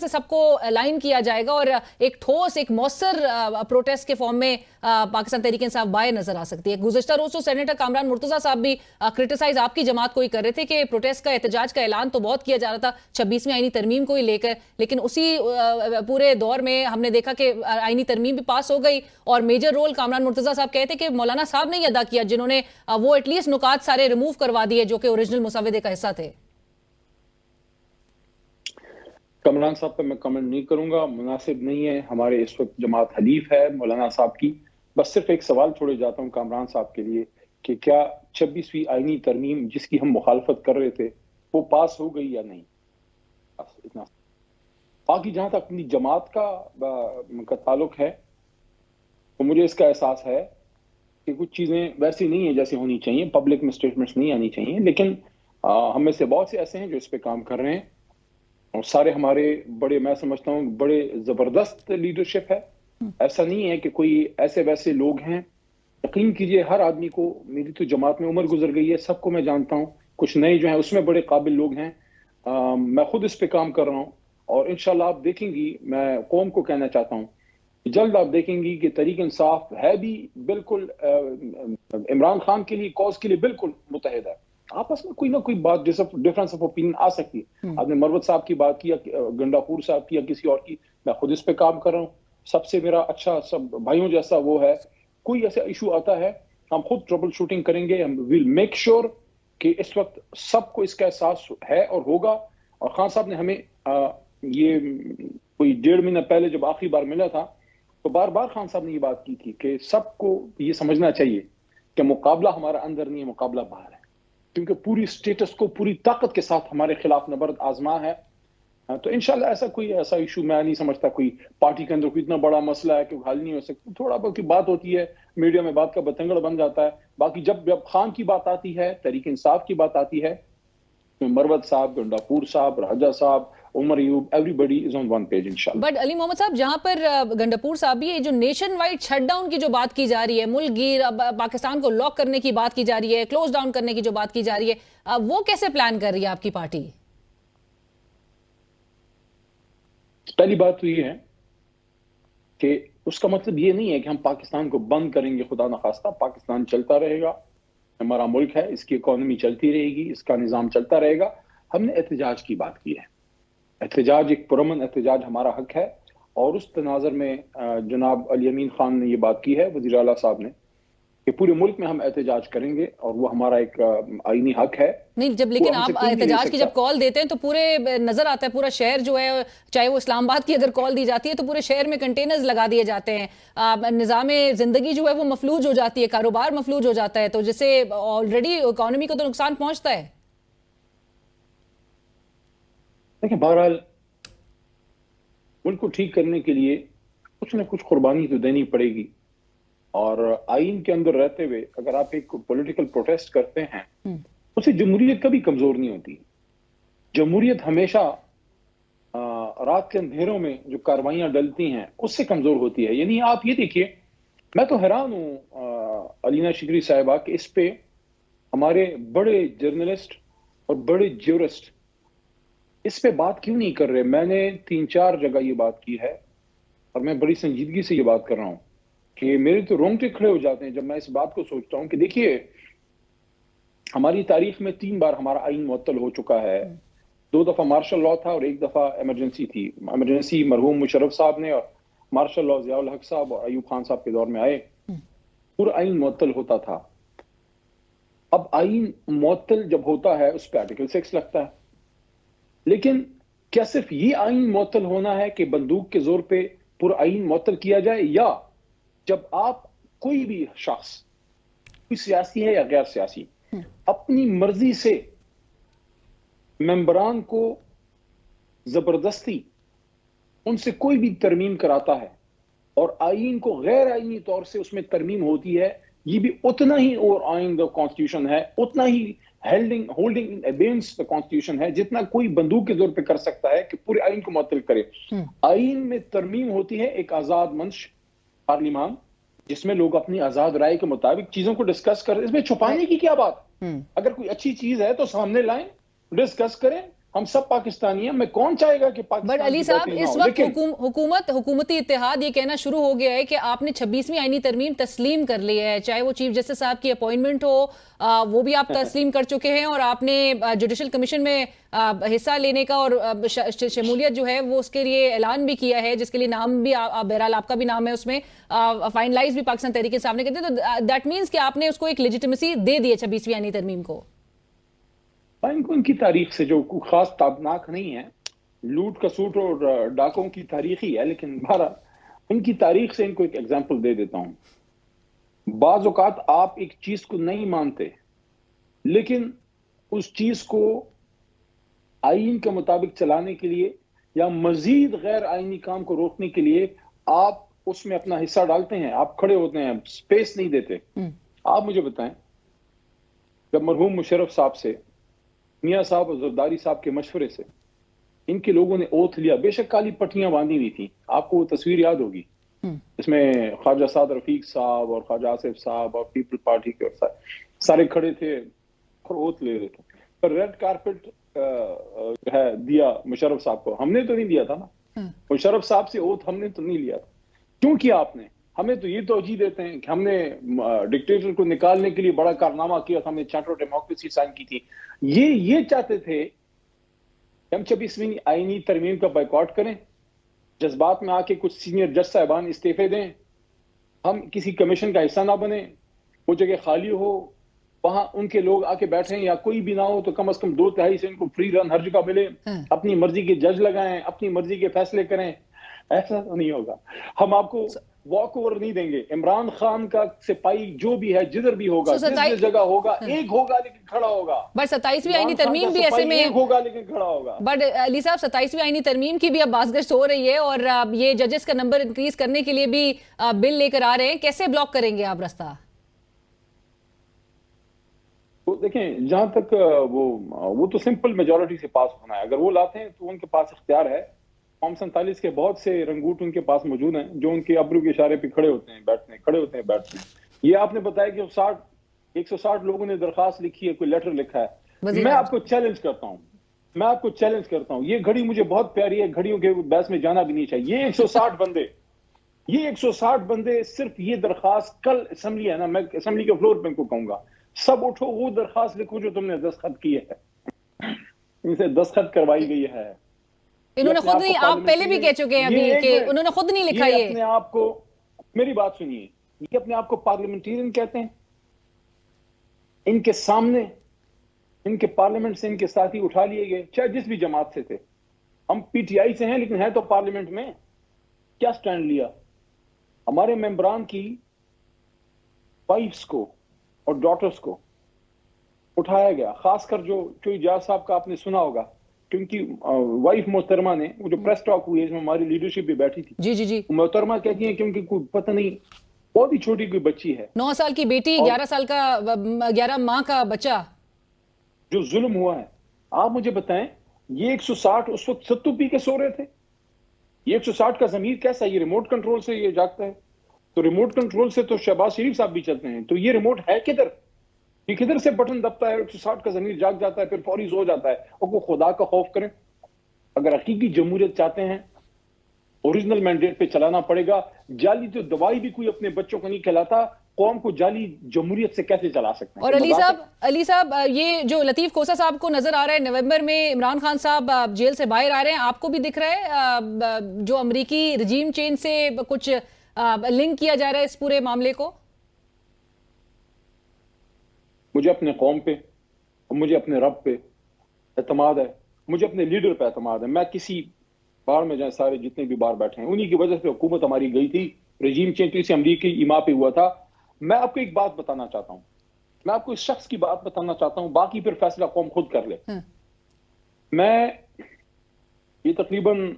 سے سب کو لائن کیا جائے گا اور ایک ٹھوس ایک مؤثر پروٹیسٹ کے فارم میں پاکستان تحریک انصاف بائیں نظر آ سکتی ہے. گزشتہ روز تو سینیٹر کامران مرتضیٰ صاحب بھی کرٹیسائز آپ کی جماعت کو ہی کر رہے تھے کہ پروٹیسٹ کا احتجاج کا اعلان تو بہت کیا جا رہا تھا 26ویں آئینی ترمیم کو ہی لے کر, لیکن اسی پورے دور میں ہم نے دیکھا کہ آئینی ترمیم بھی پاس ہو گئی اور میجر رول کامران مرتضیٰ صاحب کہتے کہ مولانا صاحب نے ہی ادا کیا, جنہوں نے وہ ایٹ لیسٹ نکات سارے ریموو کروا دیے جو کہ اوریجنل مسودے کا حصہ تھے. کامران صاحب پہ میں کمنٹ نہیں کروں گا, مناسب نہیں ہے. ہمارے اس وقت جماعت حلیف ہے مولانا صاحب کی. بس صرف ایک سوال چھوڑے جاتا ہوں کامران صاحب کے لیے کہ کیا 26ویں آئینی ترمیم جس کی ہم مخالفت کر رہے تھے وہ پاس ہو گئی یا نہیں؟ بس اتنا. باقی جہاں تک اپنی جماعت کا تعلق ہے تو مجھے اس کا احساس ہے کہ کچھ چیزیں ویسی نہیں ہیں جیسے ہونی چاہیے, پبلک میں اسٹیٹمنٹس نہیں آنی چاہیے, لیکن ہم میں سے بہت سے ایسے ہیں جو اس پہ کام کر رہے ہیں اور سارے ہمارے بڑے, میں سمجھتا ہوں بڑے زبردست لیڈرشپ ہے. ایسا نہیں ہے کہ کوئی ایسے ویسے لوگ ہیں. یقین کیجئے ہر آدمی کو, میری تو جماعت میں عمر گزر گئی ہے, سب کو میں جانتا ہوں. کچھ نئے جو ہیں اس میں بڑے قابل لوگ ہیں. میں خود اس پہ کام کر رہا ہوں اور انشاءاللہ آپ دیکھیں گی, میں قوم کو کہنا چاہتا ہوں جلد آپ دیکھیں گی کہ تحریک انصاف ہے بھی بالکل عمران خان کے لیے کاز کے لیے بالکل متحد ہے. آپس میں کوئی نہ کوئی بات ڈفرنس آف اوپینین آ سکتی ہے. آپ نے مروت صاحب کی بات کی, گنڈاپور صاحب کی یا کسی اور کی, میں خود اس پہ کام کر رہا ہوں. سب سے میرا اچھا سب بھائیوں جیسا وہ ہے. کوئی ایسا ایشو آتا ہے ہم خود ٹربل شوٹنگ کریں گے. ہم ویل میک شیور کہ اس وقت سب کو اس کا احساس ہے اور ہوگا. اور خان صاحب نے ہمیں یہ کوئی 1.5 مہینہ پہلے جب آخری بار ملا تھا تو بار بار خان صاحب نے یہ بات کی تھی کہ سب کو یہ سمجھنا چاہیے کہ مقابلہ ہمارا اندر نہیں ہے, مقابلہ باہر ہے. کیونکہ پوری سٹیٹس کو پوری طاقت کے ساتھ ہمارے خلاف نبرد آزما ہے. تو انشاءاللہ ایسا ایشو میں نہیں سمجھتا کوئی پارٹی کے اندر کوئی اتنا بڑا مسئلہ ہے کہ حل نہیں ہو سکتا. تھوڑا بہت کی بات ہوتی ہے, میڈیا میں بات کا بتنگڑ بن جاتا ہے. باقی جب خان کی بات آتی ہے, تحریک انصاف کی بات آتی ہے, مروت صاحب, گنڈاپور صاحب, راجہ صاحب, Umar Ayub, every is on one page انشاءاللہ. بٹ علی محمد صاحب, جہاں پر گنڈاپور صاحب بھی جو نیشن وائڈ شٹ ڈاؤن کی جو بات کی جا رہی ہے, ملک گیر پاکستان کو لاک کرنے کی بات کی جا رہی ہے, کلوز ڈاؤن کرنے کی جو بات کی جا رہی ہے, وہ کیسے پلان کر رہی ہے آپ کی پارٹی؟ پہلی بات تو یہ ہے کہ اس کا مطلب یہ نہیں ہے کہ ہم پاکستان کو بند کریں گے. خدا نخواستہ, پاکستان چلتا رہے گا, ہمارا ملک ہے, اس کی اکانومی چلتی رہے گی, اس کا نظام چلتا رہے گا. ہم نے احتجاج کی بات کی ہے. احتجاج, ایک پرامن احتجاج ہمارا حق ہے. اور اس تناظر میں جناب علی امین خان نے یہ بات کی ہے, وزیر اعلیٰ صاحب نے, کہ پورے ملک میں ہم احتجاج کریں گے اور وہ ہمارا ایک آئینی حق ہے. نہیں جب لیکن آپ احتجاج کی جب کال دیتے ہیں تو پورے نظر آتا ہے پورا شہر جو ہے, چاہے وہ اسلام آباد کی اگر کال دی جاتی ہے تو پورے شہر میں کنٹینرز لگا دیے جاتے ہیں, نظام زندگی جو ہے وہ مفلوج ہو جاتی ہے, کاروبار مفلوج ہو جاتا ہے, تو جس سے آلریڈی اکانومی کو تو نقصان پہنچتا ہے. دیکھیں بہرحال ملک کو ٹھیک کرنے کے لیے کچھ نہ کچھ قربانی تو دینی پڑے گی. اور آئین کے اندر رہتے ہوئے اگر آپ ایک پولیٹیکل پروٹیسٹ کرتے ہیں اسے جمہوریت کبھی کمزور نہیں ہوتی. جمہوریت ہمیشہ رات کے اندھیروں میں جو کاروائیاں ڈلتی ہیں اس سے کمزور ہوتی ہے. یعنی آپ یہ دیکھیے, میں تو حیران ہوں علینا شکری صاحبہ کہ اس پہ ہمارے بڑے جرنلسٹ اور بڑے جیورسٹ اس پہ بات کیوں نہیں کر رہے. میں نے 3-4 جگہ یہ بات کی ہے اور میں بڑی سنجیدگی سے یہ بات کر رہا ہوں کہ میرے تو رونگٹے کھڑے ہو جاتے ہیں جب میں اس بات کو سوچتا ہوں کہ دیکھیے ہماری تاریخ میں 3 بار ہمارا آئین معطل ہو چکا ہے. 2 دفعہ مارشل لاء تھا اور 1 دفعہ ایمرجنسی تھی. ایمرجنسی مرحوم مشرف صاحب نے, اور مارشل لاء ضیاء الحق صاحب اور ایوب خان صاحب کے دور میں آئے. پورا آئین معطل ہوتا تھا. اب آئین معطل جب ہوتا ہے اس پہ آرٹیکل 6 لگتا ہے. لیکن کیا صرف یہ آئین معطل ہونا ہے کہ بندوق کے زور پہ پورا آئین معطل کیا جائے, یا جب آپ کوئی بھی شخص, کوئی سیاسی ہے یا غیر سیاسی, اپنی مرضی سے ممبران کو زبردستی ان سے کوئی بھی ترمیم کراتا ہے اور آئین کو غیر آئینی طور سے اس میں ترمیم ہوتی ہے, یہ بھی اتنا ہی اور آئین دا کانسٹیٹیوشن ہے, اتنا ہی ہولڈنگ ان ابینس دا کانسٹیٹیوشن ہے جتنا کوئی بندوق کے زور پہ کر سکتا ہے کہ پورے آئین کو معطل کرے. آئین میں ترمیم ہوتی ہے ایک آزاد منش پارلیمان جس میں لوگ اپنی آزاد رائے کے مطابق چیزوں کو ڈسکس کریں. اس میں چھپانے کی کیا بات؟ اگر کوئی اچھی چیز ہے تو سامنے لائیں, ڈسکس کریں, ہم سب پاکستانی ہیں. میں کون چاہے گا کہ بٹ پاکستان علی کی صاحب بیٹی نہ اس ہو؟ وقت لیکن حکومتی اتحاد یہ کہنا شروع ہو گیا ہے کہ آپ نے 26ویں آئینی ترمیم تسلیم کر لی ہے, چاہے وہ چیف جسٹس صاحب کی اپوائنٹمنٹ ہو وہ بھی آپ تسلیم کر چکے ہیں, اور آپ نے جوڈیشل کمیشن میں حصہ لینے کا اور شمولیت جو ہے وہ اس کے لیے اعلان بھی کیا ہے, جس کے لیے نام بھی بہرحال آپ کا بھی نام ہے اس میں, فائنلائز بھی پاکستان تحریک انصاف نے کرتے, تو دیٹ مینس کہ آپ نے اس کو ایک لیجیٹمیسی دے دی ہے 26ویں آئینی ترمیم کو. ان کی تاریخ سے جو خاص تابناک نہیں ہے, لوٹ کسوٹ اور ڈاکوں کی تاریخ ہی ہے, لیکن بہرحال ان کی تاریخ سے ان کو ایک ایگزامپل دے دیتا ہوں. بعض اوقات آپ ایک چیز کو نہیں مانتے, لیکن اس چیز کو آئین کے مطابق چلانے کے لیے یا مزید غیر آئینی کام کو روکنے کے لیے آپ اس میں اپنا حصہ ڈالتے ہیں, آپ کھڑے ہوتے ہیں, سپیس نہیں دیتے. آپ مجھے بتائیں, جب مرحوم مشرف صاحب سے, میاں صاحب اور زرداری صاحب کے مشورے سے ان کے لوگوں نے اوتھ لیا, بے شک کالی پٹیاں باندھی ہوئی تھیں, آپ کو وہ تصویر یاد ہوگی, اس میں خواجہ سعد رفیق صاحب اور خواجہ آصف صاحب اور پیپل پارٹی کے سارے کھڑے تھے اور اوتھ لے رہے تھے. پر ریڈ کارپٹ جو ہے دیا مشرف صاحب کو, ہم نے تو نہیں دیا تھا نا, مشرف صاحب سے اوتھ ہم نے تو نہیں لیا تھا. کیوں کیا آپ نے؟ ہمیں تو یہ توجہ دیتے ہیں کہ ہم نے ڈکٹیٹر کو نکالنے کے لیے بڑا کارنامہ کیا تھا, ہم نے چارٹر ڈیموکریسی سائن کی تھی. یہ چاہتے تھے کہ ہم 26ویں آئینی ترمیم کا بائیکاٹ کریں, جذبات میں آ کے کچھ سینئر جج صاحبان استعفے دیں, ہم کسی کمیشن کا حصہ نہ بنیں, وہ جگہ خالی ہو, وہاں ان کے لوگ آ کے بیٹھیں, یا کوئی بھی نہ ہو تو کم از کم 2/3 سے ان کو فری رن ہر جگہ ملے, اپنی مرضی کے جج لگائیں, اپنی مرضی کے فیصلے کریں. ایسا تو نہیں ہوگا. ہم آپ کو واک اوور نہیں دیں گے. عمران خان کا سپاہی جو بھی ہے, جدھر بھی ہوگا, جس جگہ ہوگا, ایک ہوگا لیکن کھڑا ہوگا. بٹ 27ویں آئینی ترمیم بھی ایسے میں ایک ہوگا لیکن کھڑا ہوگا. بٹ علی صاحب 27ویں آئینی ترمیم کی بھی اب بازگشت ہو رہی ہے, اور یہ ججز کا نمبر انکریز کرنے کے لیے بھی بل لے کر آ رہے ہیں. کیسے بلاک کریں گے آپ رستہ؟ دیکھیں, جہاں تک وہ تو سمپل میجورٹی سے پاس ہونا ہے. اگر وہ لاتے ہیں تو ان کے پاس اختیار ہے. قوم 47 کے بہت سے رنگوٹ ان کے پاس موجود ہیں جو ان کے ابرو کے اشارے پہ کھڑے ہوتے ہیں بیٹھتے ہیں. یہ آپ نے بتایا کہ 160 لوگوں نے درخواست لکھی ہے, کوئی لیٹر لکھا ہے. میں آپ کو چیلنج کرتا ہوں, یہ گھڑی مجھے بہت پیاری ہے, گھڑیوں کے بحث میں جانا بھی نہیں چاہیے. یہ 160 بندے صرف یہ درخواست, کل اسمبلی ہے نا, میں اسمبلی کے فلور پہ ان کو کہوں گا, سب اٹھو, وہ درخواست لکھو جو تم نے دستخط کی ہے, ان سے دستخط کروائی گئی ہے. انہوں نے خود نہیں, آپ پہلے بھی کہہ چکے ہیں ابھی کہ انہوں نے خود نہیں لکھا. یہ اپنے آپ کو, میری بات سنیے, یہ اپنے آپ کو پارلیمنٹیرین کہتے ہیں. ان کے سامنے, ان کے پارلیمنٹ سے ان کے ساتھی اٹھا لیے گئے, چاہے جس بھی جماعت سے تھے. ہم پی ٹی آئی سے ہیں لیکن ہیں تو پارلیمنٹ میں. کیا سٹینڈ لیا؟ ہمارے ممبران کی وائفز کو اور ڈاٹرز کو اٹھایا گیا, خاص کر جو اجاز صاحب کا آپ نے سنا ہوگا, کیونکہ وائف محترمہ نے, وہ جو پریس ٹاک ہوئی ہے اس میں ہماری لیڈرشپ بھی بیٹھی تھی, جی محترمہ کہتی ہیں کہ ان کی کوئی پتہ نہیں, بہت ہی چھوٹی کوئی بچی ہے, 9 سال کی بیٹی, 11 ماہ کا بچہ, جو ظلم ہوا ہے. آپ مجھے بتائیں, یہ 160 اس وقت ستو پی کے سو رہے تھے. یہ 160 کا ضمیر کیسا, یہ ریموٹ کنٹرول سے یہ جاگتا ہے. تو ریموٹ کنٹرول سے تو شہباز شریف صاحب بھی چلتے ہیں, تو یہ ریموٹ ہے کدھر؟ یہ کدھر سے بٹن دبتا ہے, 160 کا ضمیر جاگ جاتا ہے, پھر فوری سو جاتا ہے. اور وہ خدا کا خوف کریں, اگر حقیقی جمہوریت چاہتے ہیں, اوریجنل مینڈیٹ پہ چلانا پڑے گا. جعلی تو دوائی بھی کوئی اپنے بچوں کو نہیں کھلاتا, قوم کو جعلی جمہوریت سے کیسے چلا سکتے ہیں؟ اور علی صاحب یہ جو لطیف کھوسہ صاحب کو نظر آ رہا ہے نومبر میں, عمران خان صاحب جیل سے باہر آ رہے ہیں, آپ کو بھی دکھ رہا ہے جو امریکی رجیم چینج سے کچھ لنک کیا جا رہا ہے اس پورے معاملے کو؟ مجھے اپنے قوم پہ, مجھے اپنے رب پہ اعتماد ہے, مجھے اپنے لیڈر پہ اعتماد ہے. میں کسی بار میں جائیں, سارے جتنے بھی بار بیٹھے ہیں, انہی کی وجہ سے حکومت ہماری گئی تھی, رجیم چینج سے امریکی ایما پہ ہوا تھا. میں آپ کو ایک بات بتانا چاہتا ہوں, میں آپ کو اس شخص کی بات بتانا چاہتا ہوں, باقی پھر فیصلہ قوم خود کر لے. میں یہ تقریباً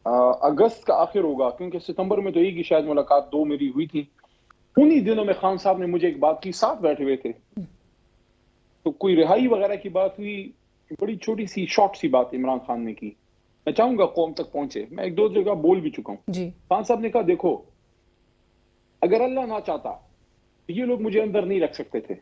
اگست کا آخر ہوگا, کیونکہ ستمبر میں تو ایک ہی شاید ملاقات 2 میری ہوئی تھی. انہی دنوں میں خان صاحب نے مجھے ایک بات کی, ساتھ بیٹھے ہوئے تھے, تو کوئی رہائی وغیرہ کی بات ہوئی, بڑی چھوٹی سی شارٹ سی بات عمران خان نے کی. میں چاہوں گا قوم تک پہنچے, میں 1-2 جگہ بول بھی چکا ہوں. خان صاحب نے کہا, دیکھو اگر اللہ نہ چاہتا تو یہ لوگ مجھے اندر نہیں رکھ سکتے تھے,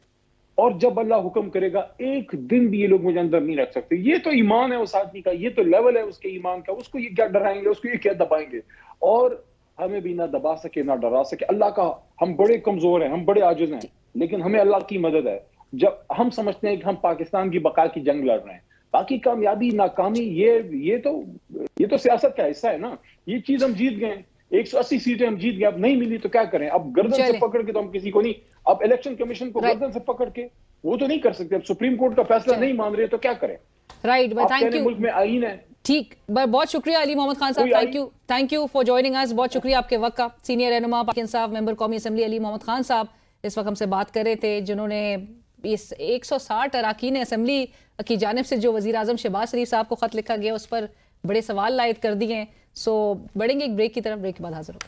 اور جب اللہ حکم کرے گا ایک دن بھی یہ لوگ مجھے اندر نہیں رکھ سکتے. یہ تو ایمان ہے اس آدمی کا, یہ تو لیول ہے اس کے ایمان کا, اس کو یہ کیا ڈرائیں گے, اس کو یہ کیا دبائیں گے. اور ہمیں بھی نہ دبا سکے نہ ڈرا سکے. اللہ کا, ہم بڑے کمزور ہیں, ہم بڑے عاجز ہیں, لیکن ہمیں اللہ کی مدد ہے. جب ہم سمجھتے ہیں کہ ہم پاکستان کی بقا کی جنگ لڑ رہے ہیں, باقی کامیابی ناکامی یہ تو سیاست کا حصہ ہے نا. یہ چیز ہم جیت گئے, 180 سیٹیں ہم جیت گئے, اب نہیں ملی تو کیا کریں. اب گردن سے پکڑ کے تو ہم کسی کو نہیں, اب الیکشن کمیشن کو گردن سے پکڑ کے وہ تو نہیں کر سکتے. اب سپریم کورٹ کا فیصلہ نہیں مان رہے تو کیا کریں. Right, thank you. ملک میں آئین ہے. ٹھیک, بہت شکریہ علی محمد خان صاحب, تھینک یو فار جوائننگ اس. بہت شکریہ آپ کے وقت کا. سینئر رہنما پاک انصاف, ممبر قومی اسمبلی علی محمد خان صاحب اس وقت ہم سے بات کر رہے تھے, جنہوں نے اس 160 اراکین اسمبلی کی جانب سے جو وزیر اعظم شہباز شریف صاحب کو خط لکھا گیا اس پر بڑے سوال عائد کر دیے ہیں. سو بڑھیں گے ایک بریک کی طرف, بریک کے بعد حاضر ہوں.